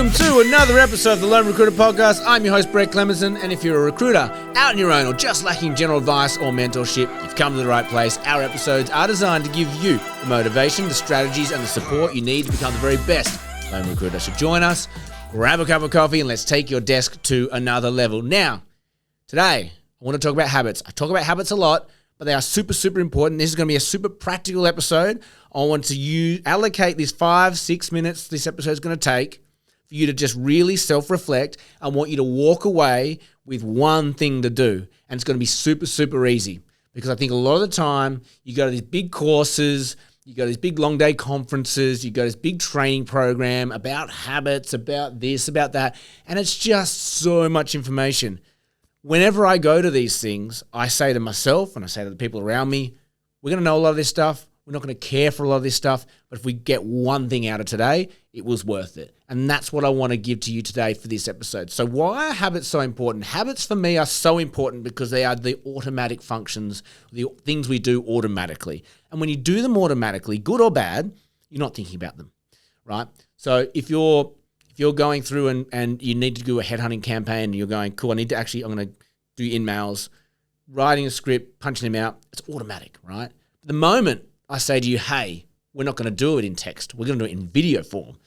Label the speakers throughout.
Speaker 1: Welcome to another episode of the Lone Recruiter Podcast. I'm your host, Brett Clemenson, and if you're a recruiter out on your own or just lacking general advice or mentorship, you've come to the right place. Our episodes are designed to give you the motivation, the strategies, and the support you need to become the very best Lone Recruiter. So join us, grab a cup of coffee, and let's take your desk to another level. Now, today, I want to talk about habits. I talk about habits a lot, but they are super, super important. This is going to be a super practical episode. I want to allocate this 5-6 minutes this episode is going to take for you to just really self-reflect. I want you to walk away with one thing to do, and it's going to be super, super easy, because I think a lot of the time you go to these big courses, you go to these big long day conferences, you go to this big training program about habits, about this, about that, and it's just so much information. Whenever I go to these things, I say to myself and I say to the people around me, we're going to know a lot of this stuff. We're not going to care for a lot of this stuff. But if we get one thing out of today, it was worth it. And that's what I want to give to you today for this episode. So why are habits so important? Habits for me are so important because they are the automatic functions, the things we do automatically. And when you do them automatically, good or bad, you're not thinking about them, right? So if you're going through and you need to do a headhunting campaign and you're going, cool, I'm going to do in-mails, writing a script, punching them out, it's automatic, right? But the moment I say to you, hey, we're not going to do it in text, we're going to do it in video form,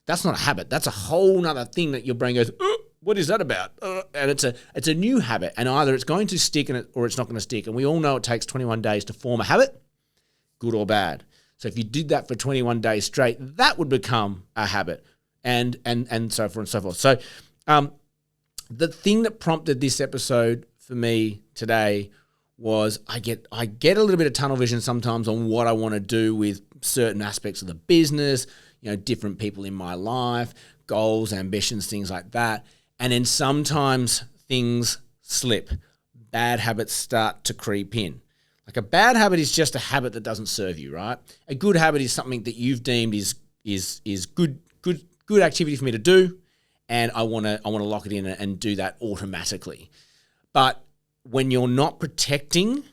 Speaker 1: that's not a habit. That's a whole nother thing that your brain goes, what is that about? And it's a new habit, and either it's going to stick or it's not going to stick. And we all know it takes 21 days to form a habit, good or bad. So if you did that for 21 days straight, that would become a habit. And so forth and so forth. So the thing that prompted this episode for me today was I get a little bit of tunnel vision sometimes on what I want to do with certain aspects of the business, different people in my life, goals, ambitions, things like that. And then sometimes things slip. Bad habits start to creep in. Like a bad habit is just a habit that doesn't serve you, right? A good habit is something that you've deemed is good activity for me to do, and I want to lock it in and do that automatically. But when you're not protecting,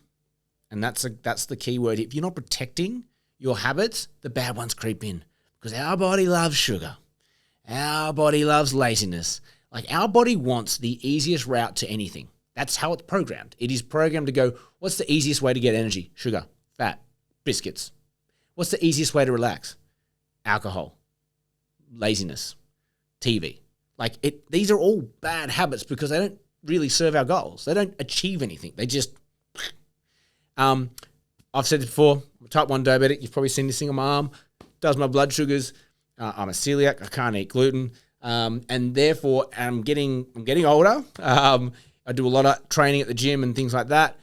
Speaker 1: and that's the key word, if you're not protecting your habits, the bad ones creep in, because our body loves sugar. Our body loves laziness. Like, our body wants the easiest route to anything. That's how it's programmed. It is programmed to go, what's the easiest way to get energy? Sugar, fat, biscuits. What's the easiest way to relax? Alcohol, laziness, TV. These are all bad habits because they don't really serve our goals. They don't achieve anything. They just, I've said it before, I'm a type 1 diabetic. You've probably seen this thing on my arm. Does my blood sugars. I'm a celiac. I can't eat gluten. And therefore, I'm getting older. I do a lot of training at the gym and things like that.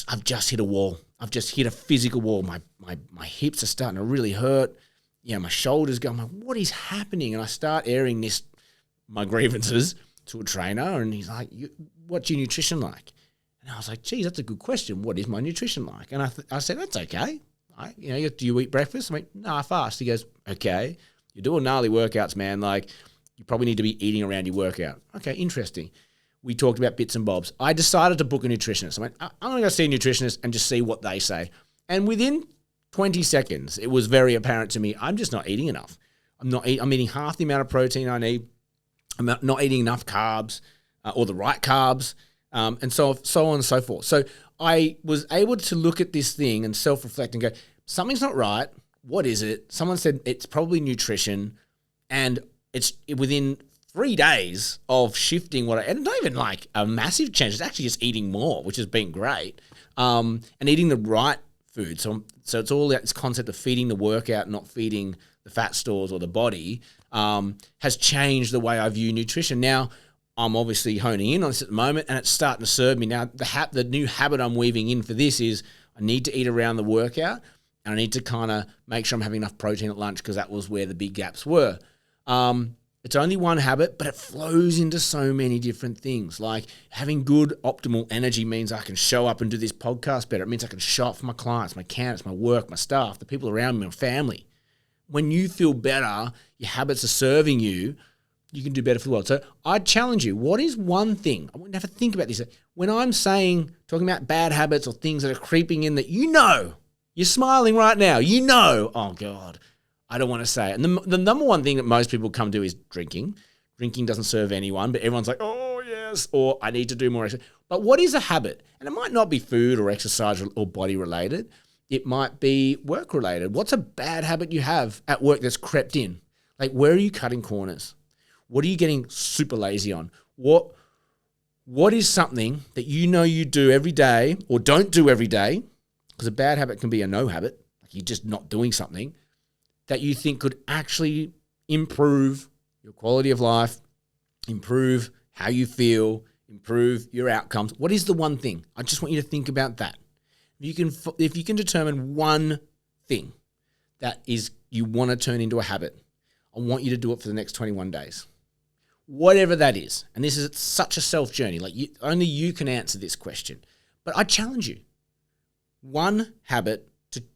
Speaker 1: I've just hit a wall. I've just hit a physical wall. My hips are starting to really hurt. My shoulders go, I'm like, what is happening? And I start airing my grievances to a trainer, and he's like, what's your nutrition like? And I was like, geez, that's a good question. What is my nutrition like? And I said, that's okay. Do you eat breakfast? I went, no, I fast. He goes, okay. You're doing gnarly workouts, man. You probably need to be eating around your workout. Okay, interesting. We talked about bits and bobs. I decided to book a nutritionist. I went, I'm going to go see a nutritionist and just see what they say. And within 20 seconds, it was very apparent to me, I'm just not eating enough. I'm eating half the amount of protein I need. I'm not eating enough carbs or the right carbs, and so on and so forth. So I was able to look at this thing and self-reflect and go, something's not right. What is it? Someone said it's probably nutrition, and it's within 3 days of shifting and not even like a massive change. It's actually just eating more, which has been great, and eating the right food. So it's all this concept of feeding the workout, not feeding the fat stores or the body, has changed the way I view nutrition. Now, I'm obviously honing in on this at the moment, and it's starting to serve me. Now, the new habit I'm weaving in for this is I need to eat around the workout, and I need to kind of make sure I'm having enough protein at lunch, because that was where the big gaps were. It's only one habit, but it flows into so many different things. Like having good optimal energy means I can show up and do this podcast better. It means I can show up for my clients, my candidates, my work, my staff, the people around me, my family. When you feel better, your habits are serving you, you can do better for the world. So I challenge you, what is one thing? I want you to have to think about this. When I'm talking about bad habits or things that are creeping in that you're smiling right now, oh God, I don't want to say it. And the number one thing that most people come to is drinking. Drinking doesn't serve anyone, but everyone's like, oh, yes, or I need to do more exercise. But what is a habit? And it might not be food or exercise or body related. It might be work related. What's a bad habit you have at work that's crept in? Like, where are you cutting corners? What are you getting super lazy on? What is something that you know you do every day or don't do every day? Because a bad habit can be a no habit, like you're just not doing something that you think could actually improve your quality of life, improve how you feel, improve your outcomes. What is the one thing? I just want you to think about that. If you can determine one thing that is you want to turn into a habit, I want you to do it for the next 21 days. Whatever that is. And this is such a self journey. Like only you can answer this question. But I challenge you. One habit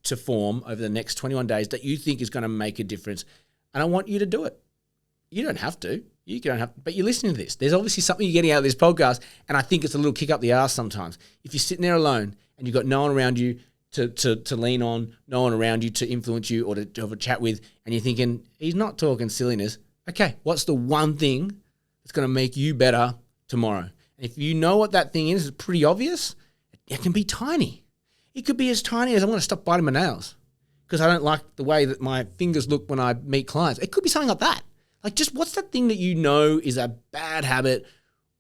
Speaker 1: to form over the next 21 days that you think is going to make a difference. And I want you to do it. You don't have to. You don't have to, but you're listening to this. There's obviously something you're getting out of this podcast, and I think it's a little kick up the arse sometimes. If you're sitting there alone and you've got no one around you to lean on, no one around you to influence you or to have a chat with, and you're thinking, he's not talking silliness. Okay, what's the one thing that's going to make you better tomorrow? And if you know what that thing is, it's pretty obvious. It can be tiny. It could be as tiny as I want to stop biting my nails because I don't like the way that my fingers look when I meet clients. It could be something like that. Like just what's that thing that you know is a bad habit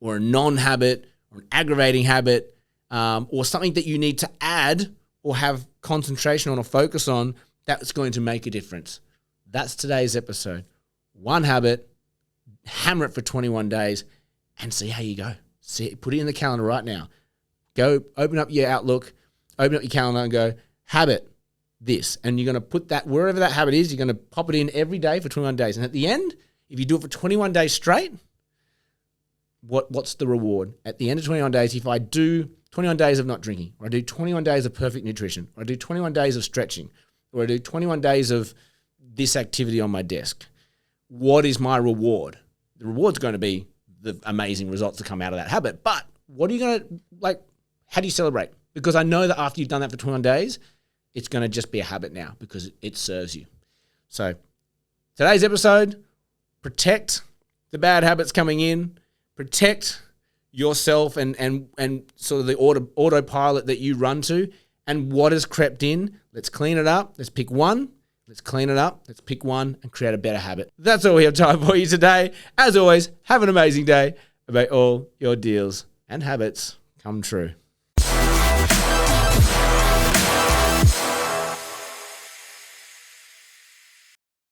Speaker 1: or a non-habit or an aggravating habit or something that you need to add or have concentration on or focus on that's going to make a difference. That's today's episode. One habit, hammer it for 21 days and see how you go. Put it in the calendar right now. Go open up your Outlook, open up your calendar and go, habit this. And you're going to put that, wherever that habit is, you're going to pop it in every day for 21 days. And at the end, if you do it for 21 days straight, what's the reward? At the end of 21 days, if I do 21 days of not drinking, or I do 21 days of perfect nutrition, or I do 21 days of stretching, or I do 21 days of this activity on my desk, what is my reward? The reward's going to be the amazing results that come out of that habit. But what are you going to, how do you celebrate? Because I know that after you've done that for 21 days, it's going to just be a habit now because it serves you. So today's episode, protect the bad habits coming in, protect yourself and sort of the autopilot that you run to, and what has crept in. Let's clean it up. Let's pick one. Let's clean it up. Let's pick one and create a better habit. That's all we have time for you today. As always, have an amazing day. May all your deals and habits come true.